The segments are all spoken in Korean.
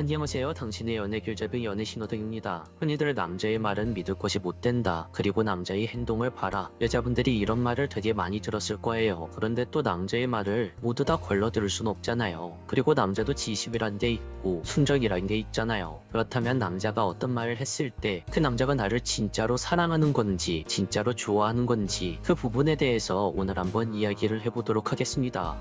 안녕하세요. 당신의 연애 길잡이 연애 신호등입니다. 흔히들 남자의 말은 믿을 것이 못 된다. 그리고 남자의 행동을 봐라. 여자분들이 이런 말을 되게 많이 들었을 거예요. 그런데 또 남자의 말을 모두 다 걸러 들을 순 없잖아요. 그리고 남자도 지심이란 게 있고 순정이란 게 있잖아요. 그렇다면 남자가 어떤 말을 했을 때 그 남자가 나를 진짜로 사랑하는 건지 진짜로 좋아하는 건지 그 부분에 대해서 오늘 한번 이야기를 해보도록 하겠습니다.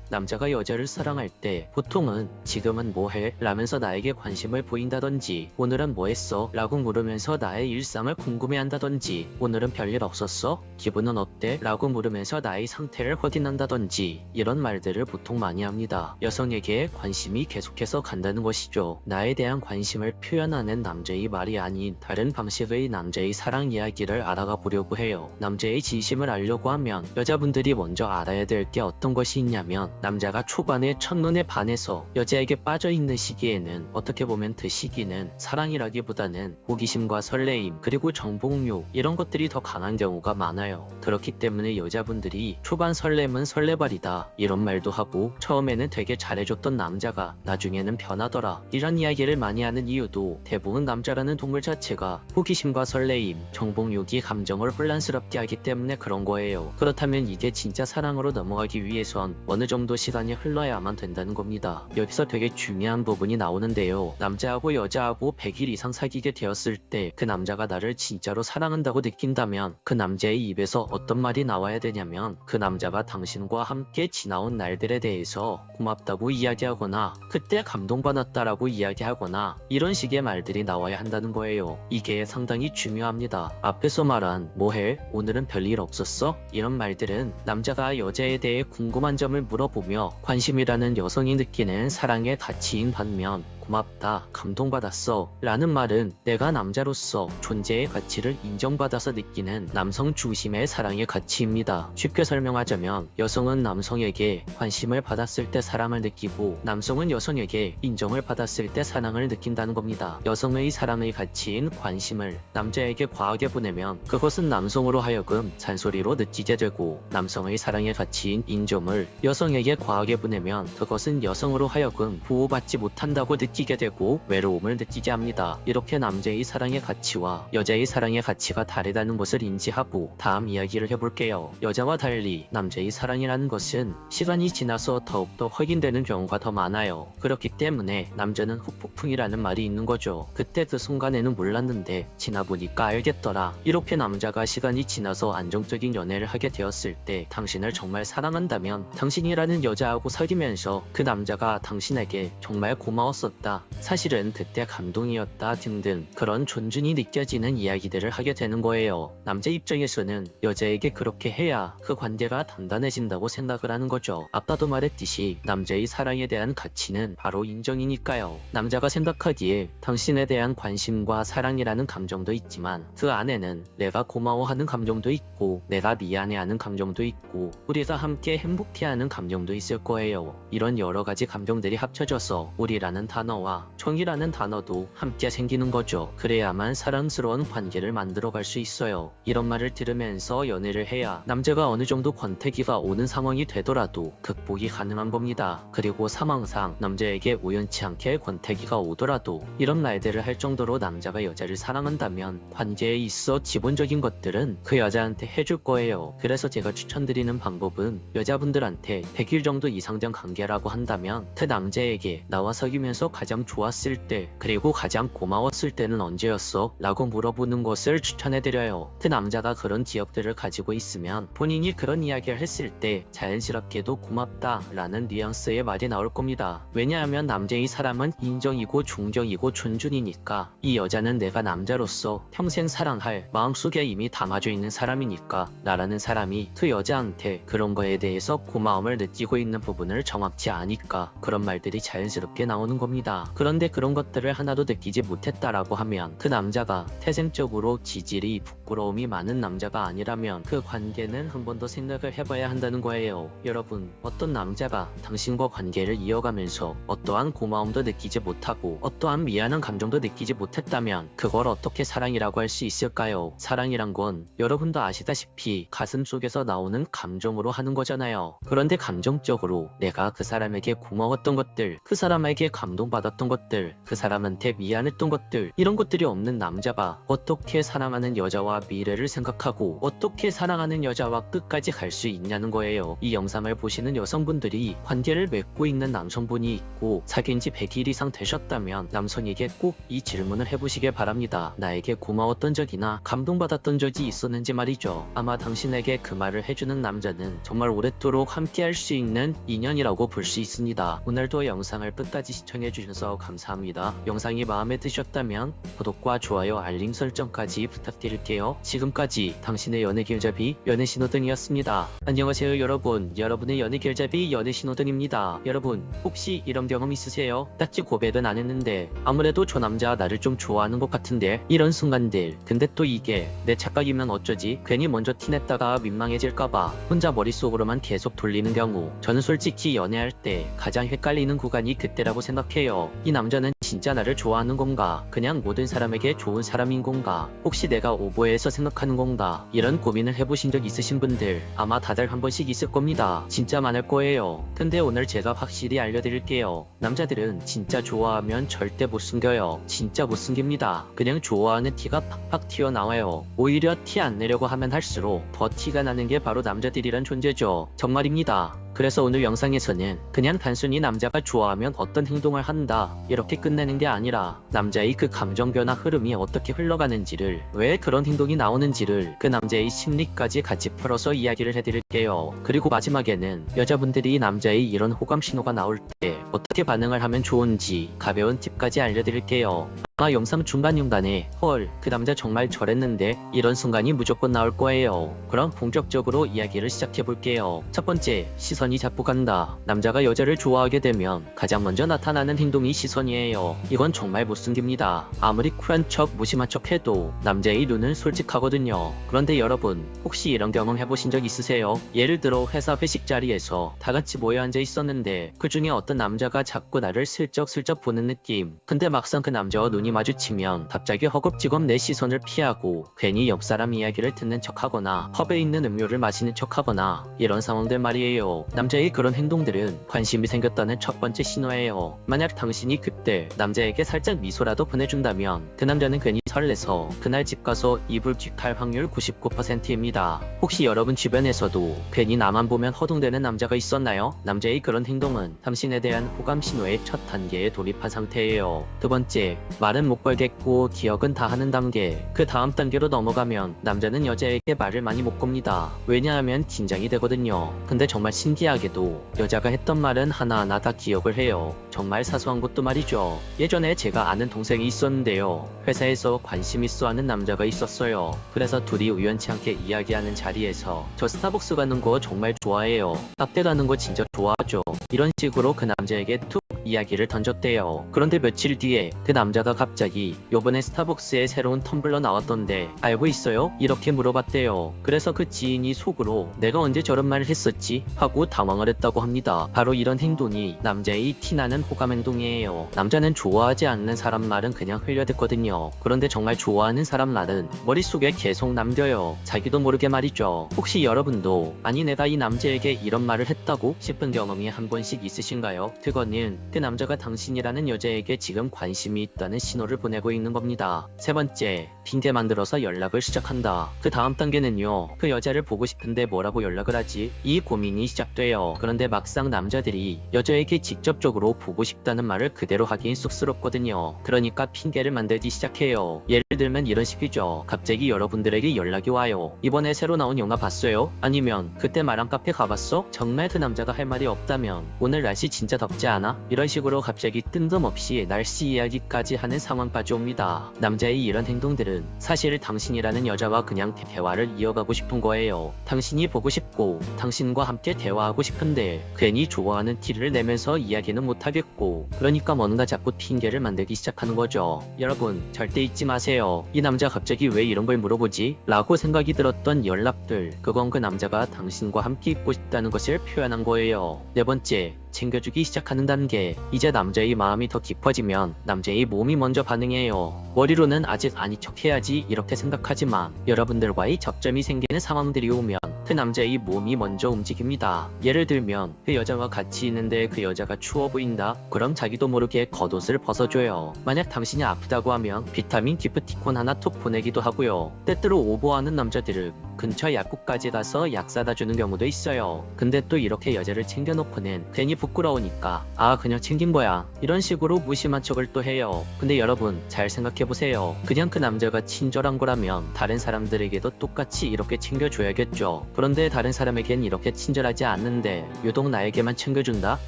남자가 여자를 사랑할 때 보통은 지금은 뭐해? 라면서 나에게 관심을 보인다든지 오늘은 뭐했어? 라고 물으면서 나의 일상을 궁금해한다든지 오늘은 별일 없었어? 기분은 어때? 라고 물으면서 나의 상태를 확인한다든지 이런 말들을 보통 많이 합니다. 여성에게 관심이 계속해서 간다는 것이죠. 나에 대한 관심을 표현하는 남자의 말이 아닌 다른 방식의 남자의 사랑 이야기를 알아가 보려고 해요. 남자의 진심을 알려고 하면 여자분들이 먼저 알아야 될 게 어떤 것이 있냐면 남자가 초반에 첫눈에 반해서 여자에게 빠져있는 시기에는 어떻게 보면 그 시기는 사랑이라기보다는 호기심과 설레임 그리고 정복욕 이런 것들이 더 강한 경우가 많아요. 그렇기 때문에 여자분들이 초반 설렘은 설레발이다 이런 말도 하고 처음에는 되게 잘해줬던 남자가 나중에는 변하더라 이런 이야기를 많이 하는 이유도 대부분 남자라는 동물 자체가 호기심과 설레임, 정복욕이 감정을 혼란스럽게 하기 때문에 그런 거예요. 그렇다면 이게 진짜 사랑으로 넘어가기 위해선 어느 정도 시간이 흘러야만 된다는 겁니다. 여기서 되게 중요한 부분이 나오는데요. 남자하고 여자하고 100일 이상 사귀게 되었을 때 그 남자가 나를 진짜로 사랑한다고 느낀다면 그 남자의 입에서 어떤 말이 나와야 되냐면 그 남자가 당신과 함께 지나온 날들에 대해서 고맙다고 이야기하거나 그때 감동받았다라고 이야기하거나 이런 식의 말들이 나와야 한다는 거예요. 이게 상당히 중요합니다. 앞에서 말한 뭐해? 오늘은 별일 없었어? 이런 말들은 남자가 여자에 대해 궁금한 점을 물어보며 관심이라는 여성이 느끼는 사랑의 가치인 반면 고맙다, 감동받았어 라는 말은 내가 남자로서 존재의 가치를 인정받아서 느끼는 남성 중심의 사랑의 가치입니다. 쉽게 설명하자면 여성은 남성에게 관심을 받았을 때 사랑을 느끼고 남성은 여성에게 인정을 받았을 때 사랑을 느낀다는 겁니다. 여성의 사랑의 가치인 관심을 남자에게 과하게 보내면 그것은 남성으로 하여금 잔소리로 느끼게 되고 남성의 사랑의 가치인 인정을 여성에게 과하게 보내면 그것은 여성으로 하여금 보호받지 못한다고 느끼게 되고 외로움을 느끼게 합니다. 이렇게 남자의 사랑의 가치와 여자의 사랑의 가치가 다르다는 것을 인지하고 다음 이야기를 해볼게요. 여자와 달리 남자의 사랑이라는 것은 시간이 지나서 더욱더 확인되는 경우가 더 많아요. 그렇기 때문에 남자는 후폭풍이라는 말이 있는 거죠. 그때 그 순간에는 몰랐는데 지나보니까 알겠더라. 이렇게 남자가 시간이 지나서 안정적인 연애를 하게 되었을 때 당신을 정말 사랑한다면 당신이라는 여자하고 사귀면서 그 남자가 당신에게 정말 고마웠었다. 사실은 그때 감동이었다 등등 그런 존중이 느껴지는 이야기들을 하게 되는 거예요. 남자 입장에서는 여자에게 그렇게 해야 그 관계가 단단해진다고 생각을 하는 거죠. 아까도 말했듯이 남자의 사랑에 대한 가치는 바로 인정이니까요. 남자가 생각하기에 당신에 대한 관심과 사랑이라는 감정도 있지만 그 안에는 내가 고마워하는 감정도 있고 내가 미안해하는 감정도 있고 우리가 함께 행복해하는 감정도 있을 거예요. 이런 여러 가지 감정들이 합쳐져서 우리라는 단어와 정이라는 단어도 함께 생기는 거죠. 그래야만 사랑스러운 관계를 만들어갈 수 있어요. 이런 말을 들으면서 연애를 해야 남자가 어느 정도 권태기가 오는 상황이 되더라도 극복이 가능한 겁니다. 그리고 상황상 남자에게 우연치 않게 권태기가 오더라도 이런 말들을 할 정도로 남자가 여자를 사랑한다면 관계에 있어 기본적인 것들은 그 여자한테 해줄 거예요. 그래서 제가 추천드리는 방법은 여자분들한테 100일 정도 이상 된 관계라고 한다면 그 남자에게 나와 사귀면서 가장 좋았을 때 그리고 가장 고마웠을 때는 언제였어? 라고 물어보는 것을 추천해드려요. 그 남자가 그런 기억들을 가지고 있으면 본인이 그런 이야기를 했을 때 자연스럽게도 고맙다 라는 뉘앙스의 말이 나올 겁니다. 왜냐하면 남자의 사람은 인정이고 존경이고 존중이니까 이 여자는 내가 남자로서 평생 사랑할 마음속에 이미 담아져 있는 사람이니까 나라는 사람이 그 여자한테 그런 거에 대해서 고마움을 느끼고 있는 부분을 정확치 않으니까 그런 말들이 자연스럽게 나오는 겁니다. 그런데 그런 것들을 하나도 느끼지 못했다라고 하면 그 남자가 태생적으로 지질이 부끄러움이 많은 남자가 아니라면 그 관계는 한 번 더 생각을 해봐야 한다는 거예요. 여러분, 어떤 남자가 당신과 관계를 이어가면서 어떠한 고마움도 느끼지 못하고 어떠한 미안한 감정도 느끼지 못했다면 그걸 어떻게 사랑이라고 할 수 있을까요? 사랑이란 건 여러분도 아시다시피 가슴 속에서 나오는 감정으로 하는 거잖아요. 그런데 감정적으로 내가 그 사람에게 고마웠던 것들, 그 사람에게 감동받았던 것들, 그 사람한테 미안했던 것들, 이런 것들이 없는 남자가 어떻게 사랑하는 여자와 미래를 생각하고 어떻게 사랑하는 여자와 끝까지 갈 수 있냐는 거예요. 이 영상을 보시는 여성분들이 관계를 맺고 있는 남성분이 있고 사귄 지 100일 이상 되셨다면 남성에게 꼭 이 질문을 해보시길 바랍니다. 나에게 고마웠던 적이나 감동받았던 적이 있었는지 말이죠. 아마 당신에게 그 말을 해주는 남자는 정말 오랫도록 함께할 수 있는 인연이라고 볼 수 있습니다. 오늘도 영상을 끝까지 시청해주셔서 감사합니다. 영상이 마음에 드셨다면 구독과 좋아요, 알림 설정까지 부탁드릴게요. 지금까지 당신의 연애 길잡이 연애신호등이었습니다. 안녕하세요 여러분. 여러분의 연애 길잡이 연애신호등입니다. 여러분, 혹시 이런 경험 있으세요? 딱히 고백은 안 했는데 아무래도 저 남자 나를 좀 좋아하는 것 같은데, 이런 순간들. 근데 또 이게 내 착각이면 어쩌지? 괜히 먼저 티냈다가 민망해질까봐 혼자 머릿속으로만 계속 돌리는 경우. 저는 솔직히 연애할 때 가장 헷갈리는 구간이 그때라고 생각해요. 이 남자는 진짜 나를 좋아하는 건가? 그냥 모든 사람에게 좋은 사람인 건가? 혹시 내가 오버해서 생각하는 건가? 이런 고민을 해보신 적 있으신 분들 아마 다들 한 번씩 있을 겁니다. 진짜 많을 거예요. 근데 오늘 제가 확실히 알려드릴게요. 남자들은 진짜 좋아하면 절대 못 숨겨요. 진짜 못 숨깁니다. 그냥 좋아하는 티가 팍팍 튀어나와요. 오히려 티 안 내려고 하면 할수록 더 티가 나는 게 바로 남자들이란 존재죠. 정말입니다. 그래서 오늘 영상에서는 그냥 단순히 남자가 좋아하면 어떤 행동을 한다 이렇게 끝내는 게 아니라 남자의 그 감정 변화 흐름이 어떻게 흘러가는지를, 왜 그런 행동이 나오는지를, 그 남자의 심리까지 같이 풀어서 이야기를 해드릴게요. 그리고 마지막에는 여자분들이 남자의 이런 호감 신호가 나올 때 어떻게 반응을 하면 좋은지 가벼운 팁까지 알려드릴게요. 아마 영상 중간중간에 헐, 그 남자 정말 저랬는데 이런 순간이 무조건 나올 거예요. 그럼 본격적으로 이야기를 시작해볼게요. 첫 번째, 시선이 자꾸 간다. 남자가 여자를 좋아하게 되면 가장 먼저 나타나는 행동이 시선이에요. 이건 정말 못 숨깁니다. 아무리 쿨한 척 무심한 척 해도 남자의 눈은 솔직하거든요. 그런데 여러분, 혹시 이런 경험 해보신 적 있으세요? 예를 들어 회사 회식 자리에서 다 같이 모여 앉아 있었는데 그 중에 어떤 남자가 자꾸 나를 슬쩍슬쩍 보는 느낌. 근데 막상 그 남자와 눈이 마주치면 갑자기 허겁지겁 내 시선을 피하고 괜히 옆 사람 이야기를 듣는 척하거나 컵에 있는 음료를 마시는 척하거나, 이런 상황들 말이에요. 남자의 그런 행동들은 관심이 생겼다는 첫 번째 신호예요. 만약 당신이 그때 남자에게 살짝 미소라도 보내준다면 그 남자는 괜히 설레서 그날 집 가서 이불 킥할 확률 99%입니다. 혹시 여러분 주변에서도 괜히 나만 보면 허둥대는 남자가 있었나요? 남자의 그런 행동은 당신에 대한 호감 신호의 첫 단계에 돌입한 상태예요. 두 번째, 말은 못 걸겠고 기억은 다 하는 단계. 그 다음 단계로 넘어가면 남자는 여자에게 말을 많이 못 겁니다. 왜냐하면 긴장이 되거든요. 근데 정말 신기하게도 여자가 했던 말은 하나하나 다 기억을 해요. 정말 사소한 것도 말이죠. 예전에 제가 아는 동생이 있었는데요. 회사에서 관심 있어 하는 남자가 있었어요. 그래서 둘이 우연치 않게 이야기하는 자리에서 저 스타벅스 가는 거 정말 좋아해요. 카페 가는 거 진짜 좋아하죠. 이런 식으로 그 남자에게 툭 이야기를 던졌대요. 그런데 며칠 뒤에 그 남자가 갑자기 요번에 스타벅스에 새로운 텀블러 나왔던데 알고 있어요? 이렇게 물어봤대요. 그래서 그 지인이 속으로 내가 언제 저런 말을 했었지? 하고 당황을 했다고 합니다. 바로 이런 행동이 남자의 티나는 호감 행동이에요. 남자는 좋아하지 않는 사람 말은 그냥 흘려듣거든요. 그런데 정말 좋아하는 사람 말은 머릿속에 계속 남겨요. 자기도 모르게 말이죠. 혹시 여러분도 아니 내가 이 남자에게 이런 말을 했다고 싶은 경험이 한 번씩 있으신가요? 그거는 그 남자가 당신이라는 여자에게 지금 관심이 있다는 신호를 보내고 있는 겁니다. 세 번째, 핑계 만들어서 연락을 시작한다. 그 다음 단계는요, 그 여자를 보고 싶은데 뭐라고 연락을 하지? 이 고민이 시작돼요. 그런데 막상 남자들이 여자에게 직접적으로 보고 싶다는 말을 그대로 하긴 쑥스럽거든요. 그러니까 핑계를 만들기 시작해요. 예를 들면 이런 식이죠. 갑자기 여러분들에게 연락이 와요. 이번에 새로 나온 영화 봤어요? 아니면 그때 말한 카페 가봤어? 정말 그 남자가 할 말이 없다면 오늘 날씨 진짜 덥지 않아? 이런 식으로 갑자기 뜬금없이 날씨 이야기까지 하는 상황까지 옵니다. 남자의 이런 행동들은 사실 당신이라는 여자와 그냥 대화를 이어가고 싶은 거예요. 당신이 보고 싶고 당신과 함께 대화하고 싶은데 괜히 좋아하는 티를 내면서 이야기는 못하겠고, 그러니까 뭔가 자꾸 핑계를 만들기 시작하는 거죠. 여러분, 절대 잊지 마세요. 이 남자 갑자기 왜 이런 걸 물어보지? 라고 생각이 들었던 연락들, 그건 그 남자가 당신과 함께 있고 싶다는 것을 표현한 거예요. 네 번째, 챙겨주기 시작하는 단계. 이제 남자의 마음이 더 깊어지면 남자의 몸이 먼저 반응해요. 머리로는 아직 아닌 척 해야지 이렇게 생각하지만 여러분들과의 접점이 생기는 상황들이 오면 그 남자의 몸이 먼저 움직입니다. 예를 들면 그 여자와 같이 있는데 그 여자가 추워 보인다? 그럼 자기도 모르게 겉옷을 벗어줘요. 만약 당신이 아프다고 하면 비타민 기프티콘 하나 톡 보내기도 하고요. 때때로 오버하는 남자들은 근처 약국까지 가서 약 사다 주는 경우도 있어요. 근데 또 이렇게 여자를 챙겨놓고는 괜히 부끄러우니까 아 그냥 챙긴 거야 이런 식으로 무심한 척을 또 해요. 근데 여러분 잘 생각해보세요. 그냥 그 남자가 친절한 거라면 다른 사람들에게도 똑같이 이렇게 챙겨줘야겠죠. 그런데 다른 사람에겐 이렇게 친절하지 않는데 유독 나에게만 챙겨준다?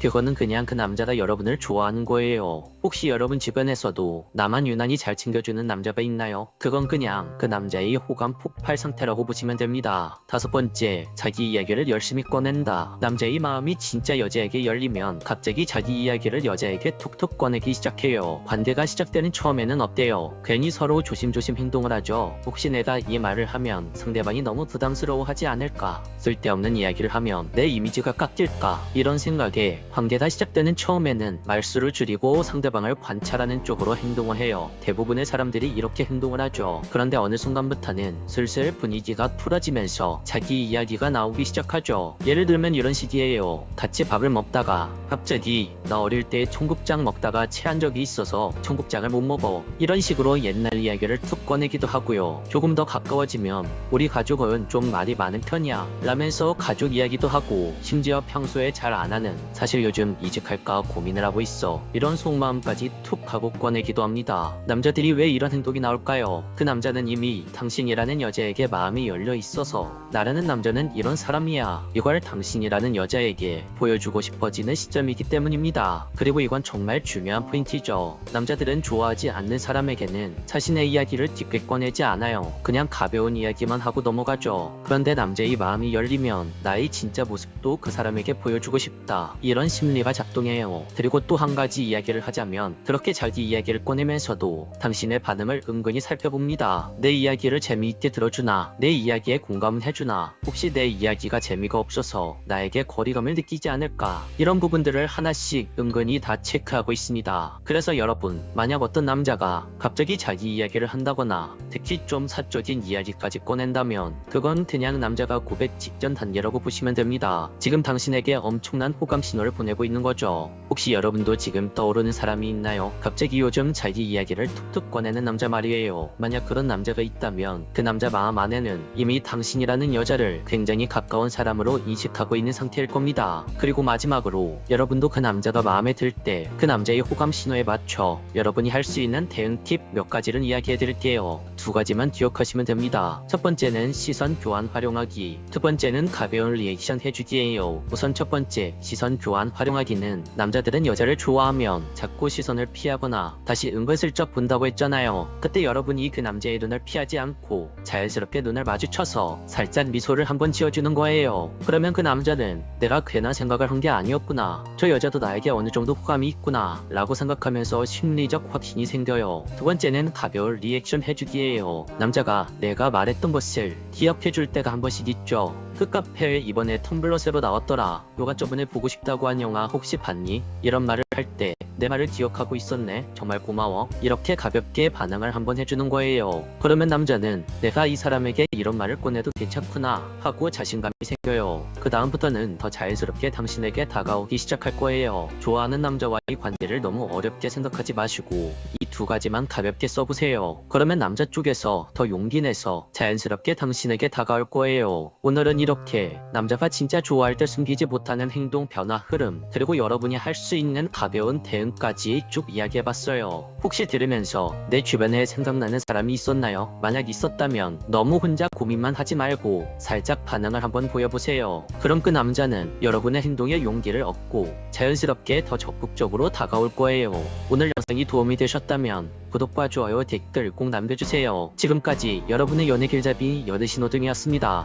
그거는 그냥 그 남자가 여러분을 좋아하는 거예요. 혹시 여러분 주변에서도 나만 유난히 잘 챙겨주는 남자가 있나요? 그건 그냥 그 남자의 호감 폭발 상태라고 보시면 됩니다. 다섯 번째, 자기 이야기를 열심히 꺼낸다. 남자의 마음이 진짜 여자에게 열리면 갑자기 자기 이야기를 여자에게 툭툭 꺼내기 시작해요. 관계가 시작되는 처음에는 어때요? 괜히 서로 조심조심 행동을 하죠. 혹시 내가 이 말을 하면 상대방이 너무 부담스러워하지 않을까? 쓸데없는 이야기를 하면 내 이미지가 깎일까? 이런 생각에 관계가 시작되는 처음에는 말수를 줄이고 상대방을 관찰하는 쪽으로 행동을 해요. 대부분의 사람들이 이렇게 행동을 하죠. 그런데 어느 순간부터는 슬슬 분위기가 풀어지면서 자기 이야기가 나오기 시작하죠. 예를 들면 이런 식이에요. 같이 밥을 먹다가 갑자기 나 어릴 때 청국장 먹다가 체한 적이 있어서 청국장을 못 먹어. 이런 식으로 옛날 이야기를 툭 꺼내기도 하고요. 조금 더 가까워지면 우리 가족은 좀 말이 많은 편이야 라면서 가족 이야기도 하고 심지어 평소에 잘 안 하는 사실 요즘 이직할까 고민을 하고 있어 이런 속마음까지 툭 하고 꺼내기도 합니다. 남자들이 왜 이런 행동이 나올까요? 그 남자는 이미 당신이라는 여자에게 마음이 열려 있어서 나라는 남자는 이런 사람이야 이걸 당신이라는 여자에게 보여주고 싶어지는 시점이기 때문입니다. 그리고 이건 정말 중요한 포인트죠. 남자들은 좋아하지 않는 사람에게는 자신의 이야기를 깊게 꺼내지 않아요. 그냥 가벼운 이야기만 하고 넘어가죠. 그런데 남자의 마음이 열리면 나의 진짜 모습도 그 사람에게 보여주고 싶다 이런 심리가 작동해요. 그리고 또 한 가지 이야기를 하자면 그렇게 자기 이야기를 꺼내면서도 당신의 반응을 은근히 살펴봅니다. 내 이야기를 재미있게 들어주나? 내 이야기에 공감을 해주나? 혹시 내 이야기가 재미가 없어서 나에게 거리감을 느끼지 않을까? 이런 부분들을 하나씩 은근히 다 체크하고 있습니다. 그래서 여러분 만약 어떤 남자가 갑자기 자기 이야기를 한다거나 특히 좀 사적인 이야기까지 꺼낸다면 그건 그냥 남자가 고백 직전 단계라고 보시면 됩니다. 지금 당신에게 엄청난 호감 신호를 보내고 있는 거죠. 혹시 여러분도 지금 떠오르는 사람이 있나요? 갑자기 요즘 자기 이야기를 툭툭 꺼내는 남자 말이에요. 만약 그런 남자가 있다면 그 남자 마음 안에는 이미 당신이라는 여자를 굉장히 가까운 사람으로 인식하고 있는 상태일 겁니다. 그리고 마지막으로 여러분도 그 남자가 마음에 들 때 그 남자의 호감 신호에 맞춰 여러분이 할 수 있는 대응 팁 몇 가지를 이야기해 드릴게요. 두 가지만 기억하시면 됩니다. 첫 번째는 시선 교환 활용하기, 두 번째는 가벼운 리액션 해주기예요. 우선 첫 번째 시선 교환 활용하기는 남자들은 여자를 좋아하면 자꾸 시선을 피하거나 다시 은근슬쩍 본다고 했잖아요. 그때 여러분이 그 남자의 눈을 피하지 않고 자연스럽게 눈을 마주쳐서 살짝 미소를 한번 지어주는 거예요. 그러면 그 남자는 내가 괜한 생각을 한 게 아니었구나, 저 여자도 나에게 어느 정도 호감이 있구나 라고 생각하면서 심리적 확신이 생겨요. 두 번째는 가벼운 리액션 해주기예요. 남자가 내가 말했던 것을 기억해줄 때가 한 번씩 있죠. 그 카페에 이번에 텀블러 새로 나왔더라, 너가 저번에 보고 싶다고 한 영화 혹시 봤니? 이런 말을 할 때 내 말을 기억하고 있었네, 정말 고마워, 이렇게 가볍게 반응을 한번 해주는 거예요. 그러면 남자는 내가 이 사람에게 이런 말을 꺼내도 괜찮구나 하고 자신감이 생겨요. 그 다음부터는 더 자연스럽게 당신에게 다가오기 시작할 거예요. 좋아하는 남자와의 관계를 너무 어렵게 생각하지 마시고 이 두 가지만 가볍게 써보세요. 그러면 남자 쪽에서 더 용기 내서 자연스럽게 당신에게 다가올 거예요. 오늘은 이렇게 남자가 진짜 좋아할 때 숨기지 못하는 행동 변화 흐름, 그리고 여러분이 할 수 있는 가벼운 대응까지 쭉 이야기해봤어요. 혹시 들으면서 내 주변에 생각나는 사람이 있었나요? 만약 있었다면 너무 혼자 고민만 하지 말고 살짝 반응을 한번 보여보세요. 그럼 그 남자는 여러분의 행동에 용기를 얻고 자연스럽게 더 적극적으로 다가올 거예요. 오늘 영상이 도움이 되셨다면 구독과 좋아요, 댓글 꼭 남겨주세요. 지금까지 여러분의 연애 길잡이 연애신호등이었습니다.